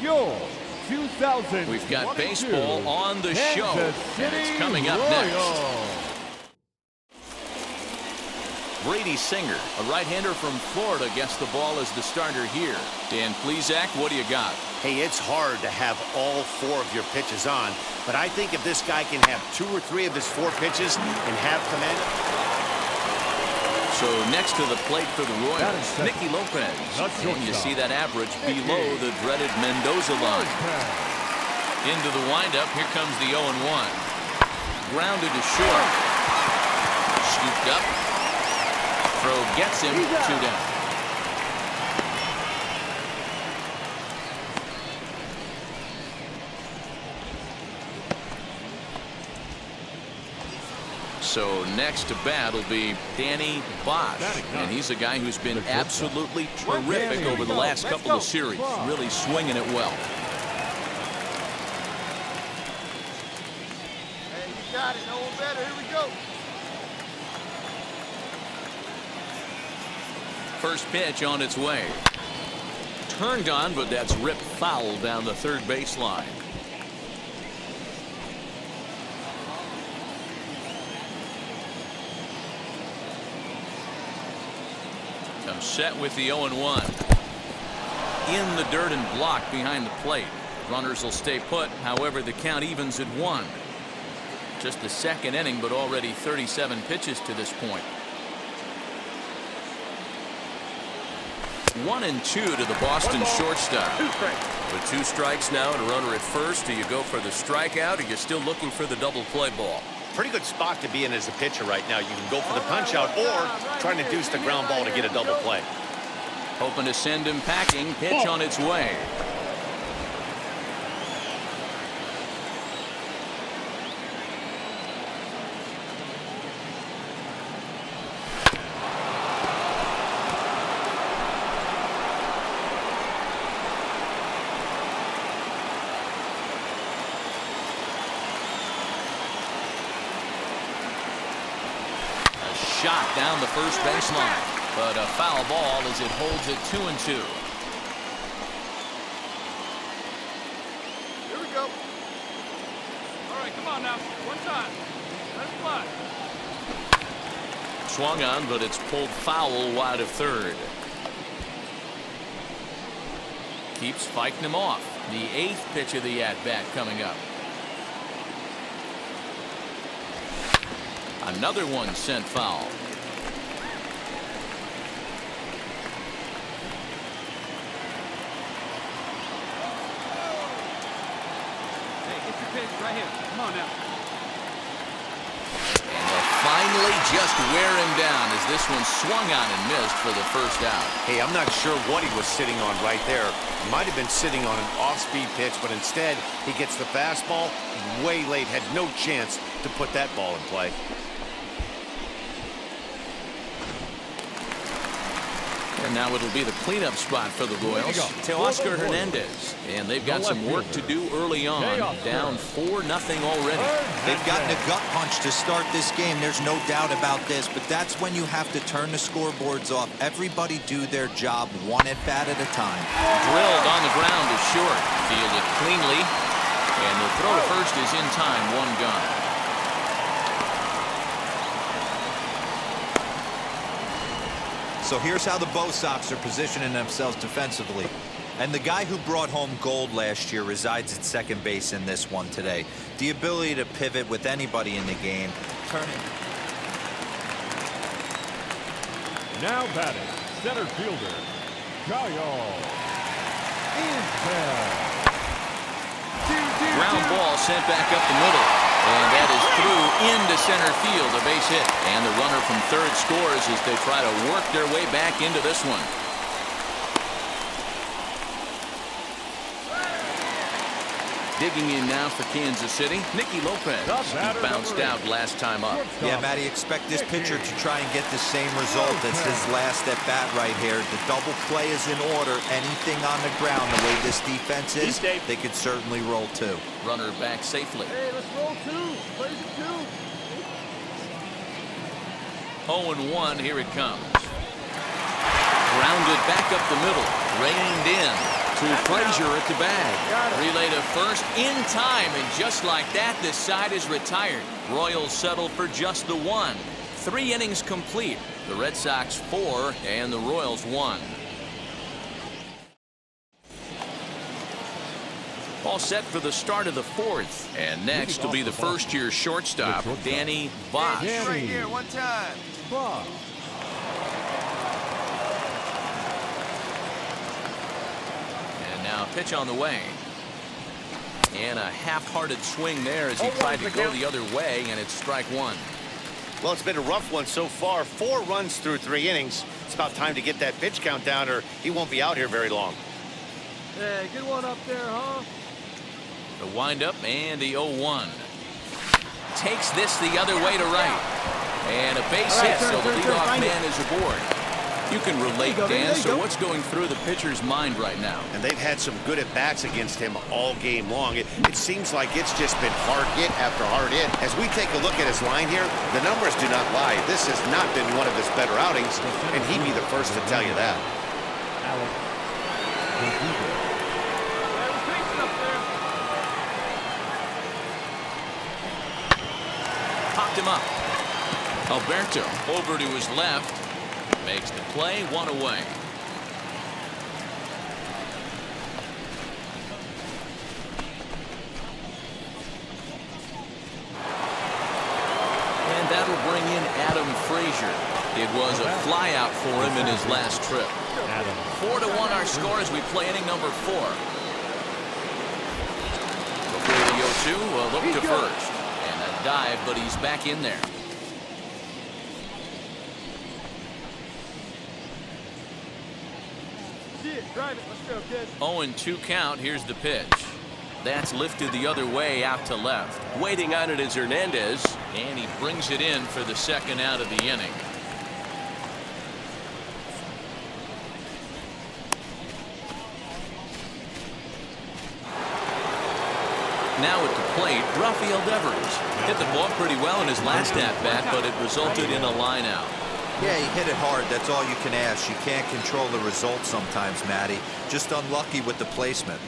your 2000. We've got baseball on the show, and it's coming up next. Brady Singer, a right-hander from Florida, gets the ball as the starter here. Dan Plesac, what do you got? Hey, it's hard to have all 4 of your pitches on, but I think if this guy can have 2 or 3 of his 4 pitches and have command. So next to the plate for the Royals, Nicky Lopez. And you see that average below the dreaded Mendoza line. Into the windup, here comes the 0-1. Grounded to short. Scooped up. Throw gets him 2 down. So next to bat will be Danny Bosch, and he's a guy who's been absolutely terrific over the last couple of series, really swinging it well. Hey, you got it. No one better. Here we go. First pitch on its way. Turned on, but that's ripped foul down the third baseline. Comes set with the 0-1. In the dirt and blocked behind the plate. Runners will stay put. However, the count evens at 1. Just the second inning, but already 37 pitches to this point. 1-2 to the Boston shortstop. With 2 strikes now and a runner at first, do you go for the strikeout, or are you still looking for the double play ball? Pretty good spot to be in as a pitcher right now. You can go for the punch out or trying to deuce the ground ball to get a double play. Hoping to send him packing. Pitch on its way. Shot down the first baseline, but a foul ball as it holds it 2-2. Here we go. All right, come on now. One time. Let it fly. Swung on, but it's pulled foul wide of third. Keeps fighting him off. The 8th pitch of the at-bat coming up. Another one sent foul. Hey, get your pitch right here. Come on now. And they'll finally just wear him down as this one swung on and missed for the first out. Hey, I'm not sure what he was sitting on right there. He might have been sitting on an off-speed pitch, but instead he gets the fastball way late. Had no chance to put that ball in play. And now it'll be the cleanup spot for the Royals. Teoscar Hernandez. And they've got some work to do early on. Down 4-0 already. They've gotten a gut punch to start this game. There's no doubt about this. But that's when you have to turn the scoreboards off. Everybody do their job one at bat at a time. Drilled on the ground to short. Fielded cleanly. And the throw to first is in time. 1 gone. So here's how the Bo Sox are positioning themselves defensively. And the guy who brought home gold last year resides at second base in this one today. The ability to pivot with anybody in the game. Turning. Now batting, center fielder, Kyle is there. Ground ball sent back up the middle. And that is through into center field, a base hit. And the runner from third scores as they try to work their way back into this one. Digging in now for Kansas City, Nicky Lopez. He bounced out last time up. Yeah, Matty, expect this pitcher to try and get the same result as his last at bat right here. The double play is in order. Anything on the ground, the way this defense is, they could certainly roll 2. Runner back safely. Hey, let's roll 2. Play the 2. 0-1, here it comes. Grounded back up the middle, reined in. to Frazier at the bag. Relay to first in time, and just like that, this side is retired. Royals settle for just the one. 3 innings complete. The Red Sox 4 and the Royals 1. All set for the start of the 4th. And next will be the first-year shortstop, Danny Bosch. Right here, one time. Bosch. And now pitch on the way. And a half-hearted swing there as he tried to go the other way, and it's strike 1. Well, it's been a rough one so far. 4 runs through 3 innings. It's about time to get that pitch count down, or he won't be out here very long. Hey, good one up there, huh? The windup and the 0-1. Takes this the other way to right. And a base hit, so the leadoff man is aboard. You can relate, Dan, so what's going through the pitcher's mind right now? And they've had some good at-bats against him all game long. It seems like it's just been hard hit after hard hit. As we take a look at his line here, the numbers do not lie. This has not been one of his better outings, and he'd be the first to tell you that. Popped him up. Alberto over to his left. Makes the play, 1 away. And that'll bring in Adam Frazier. It was a flyout for him in his last trip. 4-1 our score as we play inning number 4. Before the 0-2, a look to first. And a dive, but he's back in there. 0-2 count. Here's the pitch. That's lifted the other way out to left. Waiting on it is Hernandez. And he brings it in for the second out of the inning. Now at the plate, Rafael Devers. Hit the ball pretty well in his last at-bat, but it resulted in a line-out. Yeah, he hit it hard. That's all you can ask. You can't control the result sometimes, Matty. Just unlucky with the placement.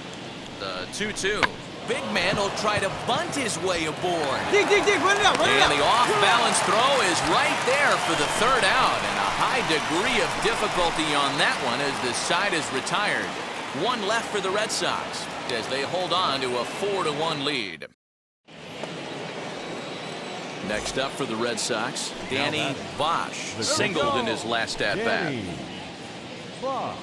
The 2-2. Big man will try to bunt his way aboard. Dig, run it out, And the off-balance throw is right there for the third out. And a high degree of difficulty on that one as the side is retired. 1 left for the Red Sox as they hold on to a 4-1 lead. Next up for the Red Sox, Danny Bosch, singled in his last at-bat. Bosch.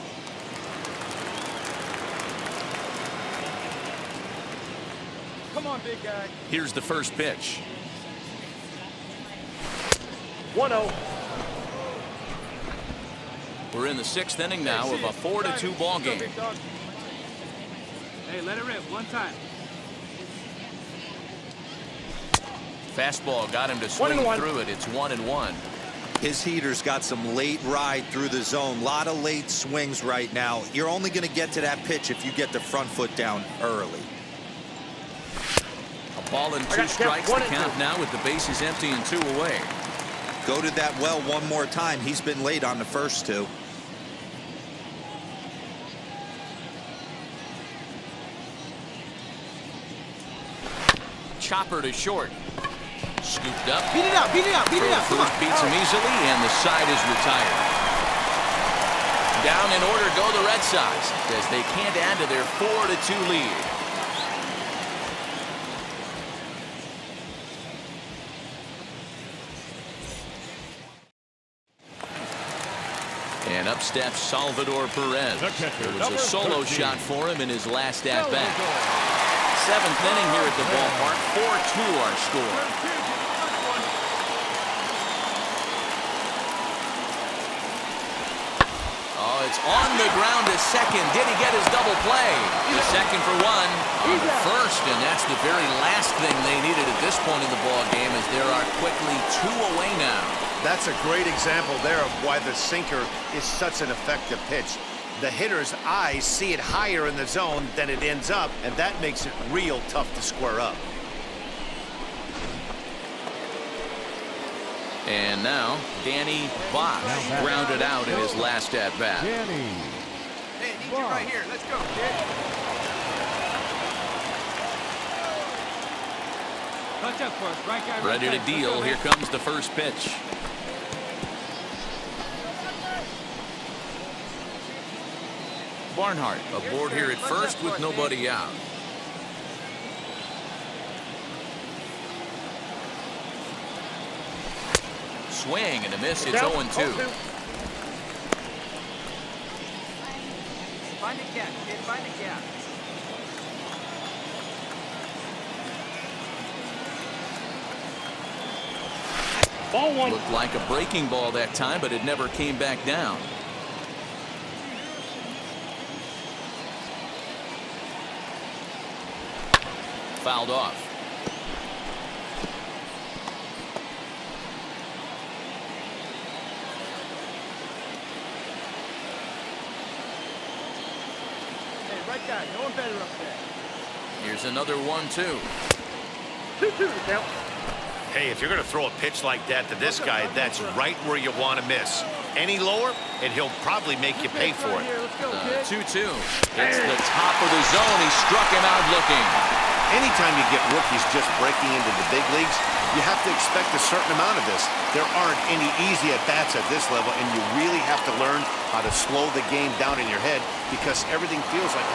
Come on, big guy. Here's the first pitch. 1-0. We're in the 6th inning now of a 4-2 ball game. Hey, let it rip one time. Fastball got him to swing through it. It's 1-1. His heater's got some late ride through the zone. A lot of late swings right now. You're only going to get to that pitch if you get the front foot down early. A ball and 2 strikes to count now with the bases empty and 2 away. Go to that well one more time. He's been late on the first 2. Chopper to short. Scooped up. Beat it out. First beats him easily, and the side is retired. Down in order go the Red Sox as they can't add to their 4-2 lead. And up steps Salvador Perez. It was a solo shot for him in his last at-bat. 7th inning here at the ballpark. 4-2 our score. Oh, it's on the ground to second. Did he get his double play? The second for 1 on the first, and that's the very last thing they needed at this point in the ball game, as there are quickly 2 away now. That's a great example there of why the sinker is such an effective pitch. The hitter's eyes see it higher in the zone than it ends up, and that makes it real tough to square up. And now, Danny Bosch grounded out in his last at-bat. Danny. need you right here. Let's go, kid. Touch up for us. Right guy. Ready to deal. Here comes the first pitch. Barnhart aboard here at first with nobody out. Swing and a miss. It's 0-2. Find a gap, kid. Find a gap. Ball one. Looked like a breaking ball that time, but it never came back down. Fouled off. Hey, right guy. No one better up there. Here's another 1-2. 2-2 to count. Hey, if you're going to throw a pitch like that to this guy, that's right where you want to miss. Any lower, and he'll probably make you pay for it. Let's go, kid. 2-2. It's the top of the zone. He struck him out looking. Anytime you get rookies just breaking into the big leagues, you have to expect a certain amount of this. There aren't any easy at-bats at this level, and you really have to learn how to slow the game down in your head because everything feels like,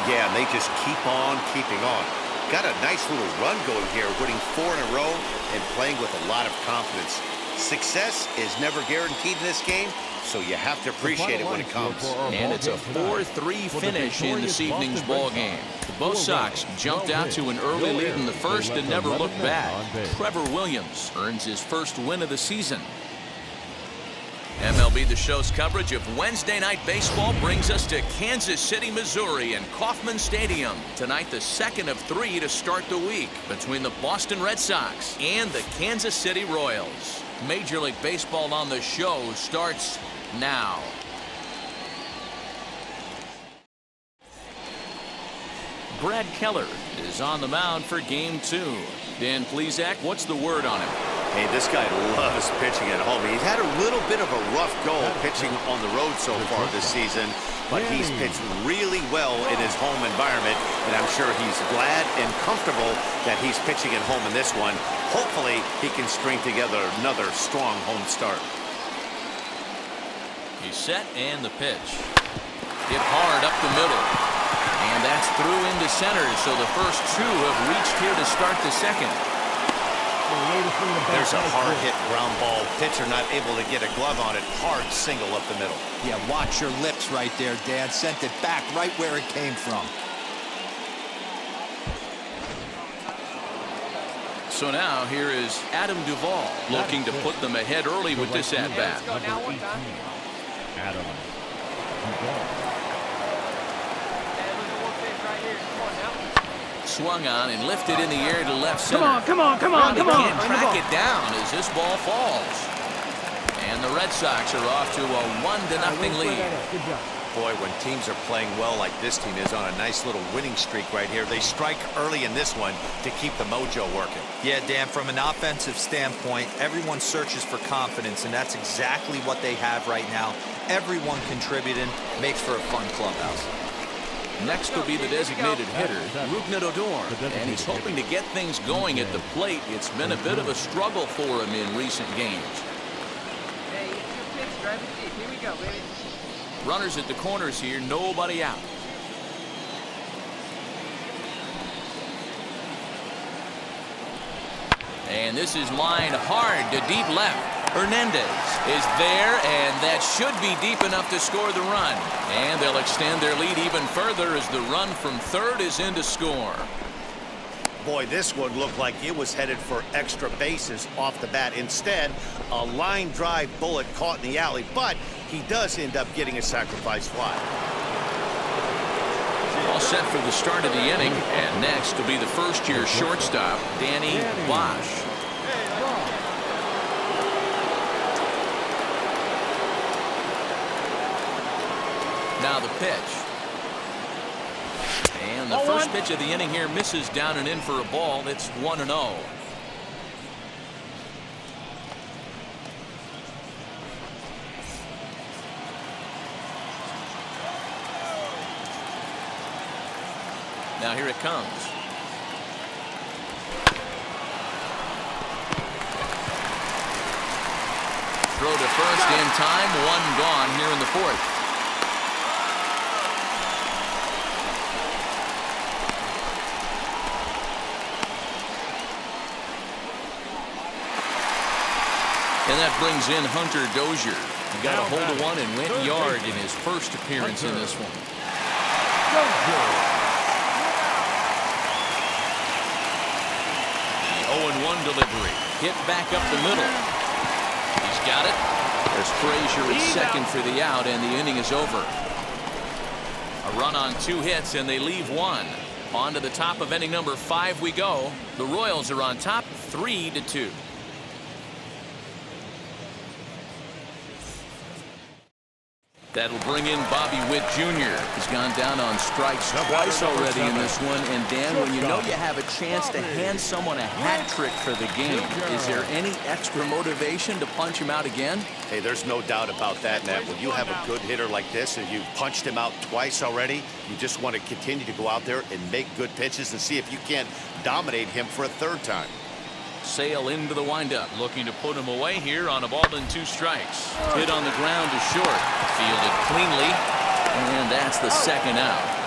yeah, and they just keep on keeping on. Got a nice little run going here, winning 4 in a row and playing with a lot of confidence. Success is never guaranteed in this game, so you have to appreciate it when it comes. And it's a 4-3 finish in this evening's ball game. The Bo Sox jumped out to an early lead in the first and never looked back. Trevor Williams earns his first win of the season. MLB The Show's coverage of Wednesday Night Baseball brings us to Kansas City, Missouri and Kauffman Stadium. Tonight, the second of 3 to start the week between the Boston Red Sox and the Kansas City Royals. Major League Baseball on the Show starts now. Brad Keller is on the mound for Game 2. Dan Plesac, what's the word on him? Hey, this guy loves pitching at home. He's had a little bit of a rough go pitching on the road so far this season, but he's pitched really well in his home environment, and I'm sure he's glad and comfortable that he's pitching at home in this one. Hopefully, he can string together another strong home start. He's set and the pitch. Hit hard up the middle. And that's through into center, so the first 2 have reached here to start the second. There's a hard-hit ground ball. Pitcher not able to get a glove on it. Hard single up the middle. Yeah, watch your lips right there, Dad. Sent it back right where it came from. So now here is Adam Duvall looking to put them ahead early with this at-bat. Adam Duvall. Swung on and lifted in the air to left center. Come on. He can't track it down as this ball falls. And the Red Sox are off to a 1-0 lead. Boy, when teams are playing well like this team is on a nice little winning streak right here, they strike early in this one to keep the mojo working. Yeah, Dan, from an offensive standpoint, everyone searches for confidence, and that's exactly what they have right now. Everyone contributing makes for a fun clubhouse. Next will be the designated hitter, Rougned Odor, and he's hoping to get things going at the plate. It's been a bit of a struggle for him in recent games. Hey, it's your pitch, drive it deep. Here we go, baby. Runners at the corners here, nobody out. And this is lined hard to deep left. Hernandez is there, and that should be deep enough to score the run. And they'll extend their lead even further as the run from third is in to score. Boy, this one looked like it was headed for extra bases off the bat. Instead, a line drive bullet caught in the alley, but he does end up getting a sacrifice fly. All set for the start of the inning, and next will be the first-year shortstop, Danny Bosch. Now the pitch. And the first pitch of the inning here misses down and in for a ball. It's 1-0. Now here it comes. Throw to first in time. One gone here in the fourth. And that brings in Hunter Dozier. He got a hold of one and went yard in his first appearance in this one. The 0-1 delivery. Hit back up the middle. He's got it. There's Frazier at second for the out, and the inning is over. A run on 2 hits, and they leave 1. On to the top of inning number 5 we go. The Royals are on top 3-2. That'll bring in Bobby Witt Jr. He's gone down on strikes twice already in this one. And Dan, when you know you have a chance to hand someone a hat trick for the game, is there any extra motivation to punch him out again? Hey, there's no doubt about that, Matt. When you have a good hitter like this and you've punched him out twice already, you just want to continue to go out there and make good pitches and see if you can't dominate him for a third time. Sale into the windup, looking to put him away here on a ball and 2 strikes. Hit on the ground to short. Fielded cleanly, and that's the second out.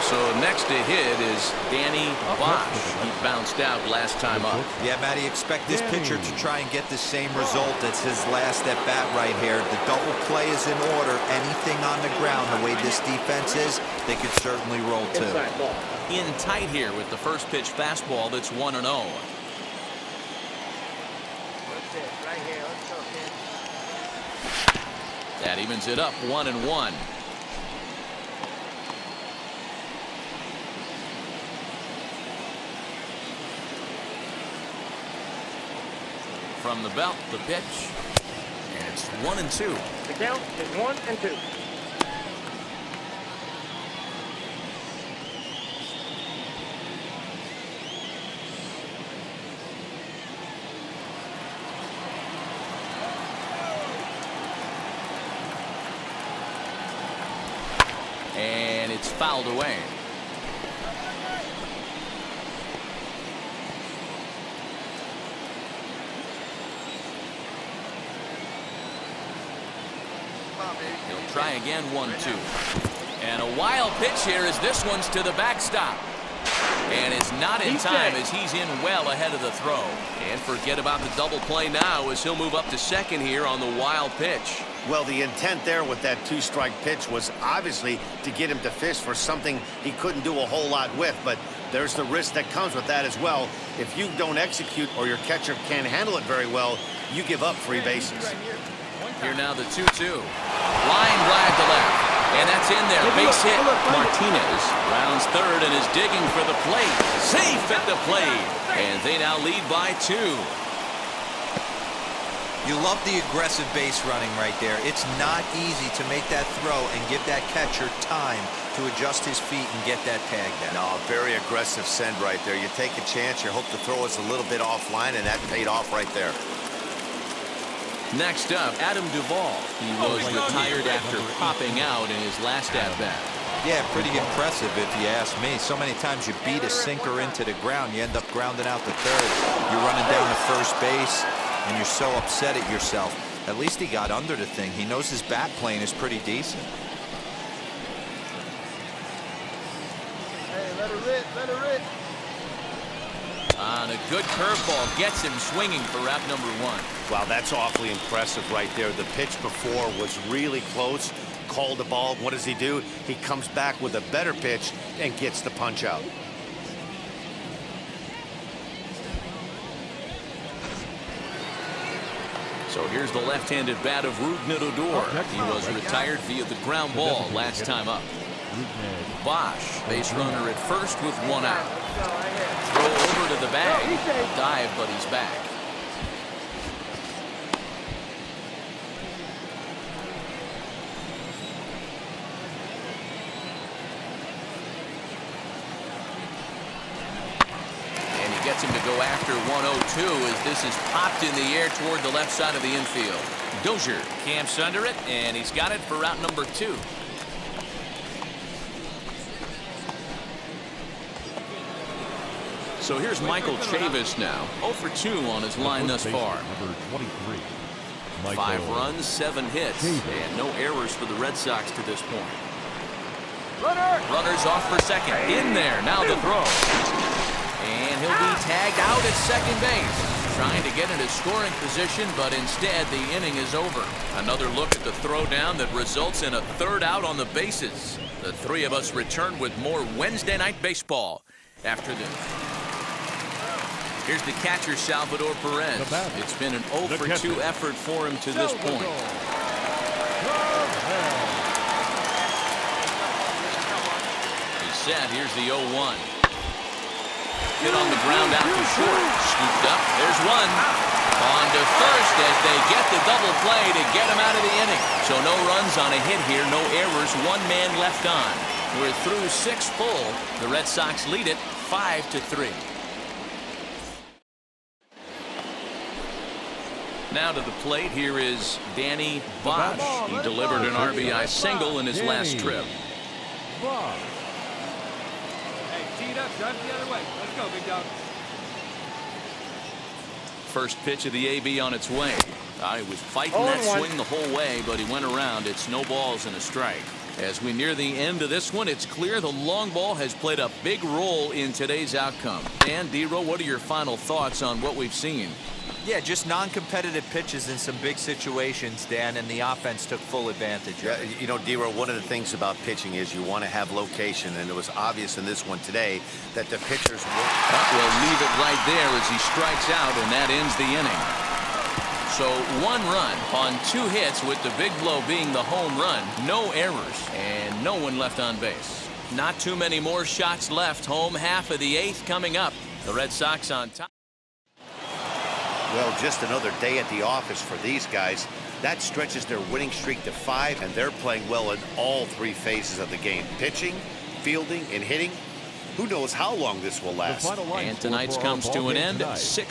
So next to hit is Danny Bosch. He bounced out last time up. Yeah, Matty, expect this pitcher to try and get the same result as his last at bat right here. The double play is in order. Anything on the ground, the way this defense is, they could certainly roll too. In tight here with the first pitch fastball that's 1-0. That evens it up 1-1. From the belt, the pitch, and it's 1-2. The count is 1-2. And it's fouled away. He'll try again, 1-2. And a wild pitch here as this one's to the backstop. And it's not in time as he's in well ahead of the throw. And forget about the double play now as he'll move up to second here on the wild pitch. Well, the intent there with that 2-strike pitch was obviously to get him to fish for something he couldn't do a whole lot with, but there's the risk that comes with that as well. If you don't execute or your catcher can't handle it very well, you give up free bases. Here now the 2-2. Line drive to left. And that's in there. Base hit. Martinez rounds third and is digging for the plate. Safe at the plate. And they now lead by 2. You love the aggressive base running right there. It's not easy to make that throw and give that catcher time to adjust his feet and get that tag down. No, very aggressive send right there. You take a chance, you hope the throw is a little bit offline, and that paid off right there. Next up, Adam Duvall. He was retired after popping out in his last at-bat. Yeah, pretty impressive if you ask me. So many times you beat a sinker into the ground, you end up grounding out the third. You're running down to first base, and you're so upset at yourself. At least he got under the thing. He knows his bat plane is pretty decent. Hey, let her rip, let her rip. On a good curveball, gets him swinging for route number 1. Wow, that's awfully impressive right there. The pitch before was really close. Called the ball. What does he do? He comes back with a better pitch and gets the punch out. So here's the left-handed bat of Rougned Odor. He was retired via the ground ball last time up. Bosch, base runner at first with 1 out. Throw over to the bag. Dive, but he's back. expect him to go after 102 as this is popped in the air toward the left side of the infield. Dozier camps under it, and he's got it for route number 2. So here's Michael Chavis now, 0 for 2 on his line thus far. Number 23. 5 runs, 7 hits, and no errors for the Red Sox to this point. Runners off for second. In there. Now the throw. And he'll be tagged out at second base. Trying to get into scoring position, but instead the inning is over. Another look at the throwdown that results in a 3rd out on the bases. The 3 of us return with more Wednesday night baseball after this. Here's the catcher, Salvador Perez. It's been an 0 for 2 effort for him to this point. He's set. Here's the 0-1. Hit on the ground out to short. Scooped up. There's one. On to first as they get the double play to get him out of the inning. So no runs on a hit here. No errors. 1 man left on. We're through 6 full. The Red Sox lead it 5-3. Now to the plate, here is Danny Bosch. He delivered an RBI single in his last trip. Hey, tee it up, drive it the other way. Let's go, big dog. First pitch of the AB on its way. He was fighting that swing the whole way, but he went around. It's no balls and a strike. As we near the end of this one, it's clear the long ball has played a big role in today's outcome. And D-Row, what are your final thoughts on what we've seen? Yeah, just non-competitive pitches in some big situations, Dan, and the offense took full advantage of it. You know, D-Row, one of the things about pitching is you want to have location, and it was obvious in this one today that the pitchers will leave it right there as he strikes out, and that ends the inning. So 1 run on 2 hits, with the big blow being the home run. No errors, and no one left on base. Not too many more shots left. Home half of the 8th coming up. The Red Sox on top. Well, just another day at the office for these guys. That stretches their winning streak to 5, and they're playing well in all 3 phases of the game. Pitching, fielding, and hitting. Who knows how long this will last. And tonight's comes to an end. 6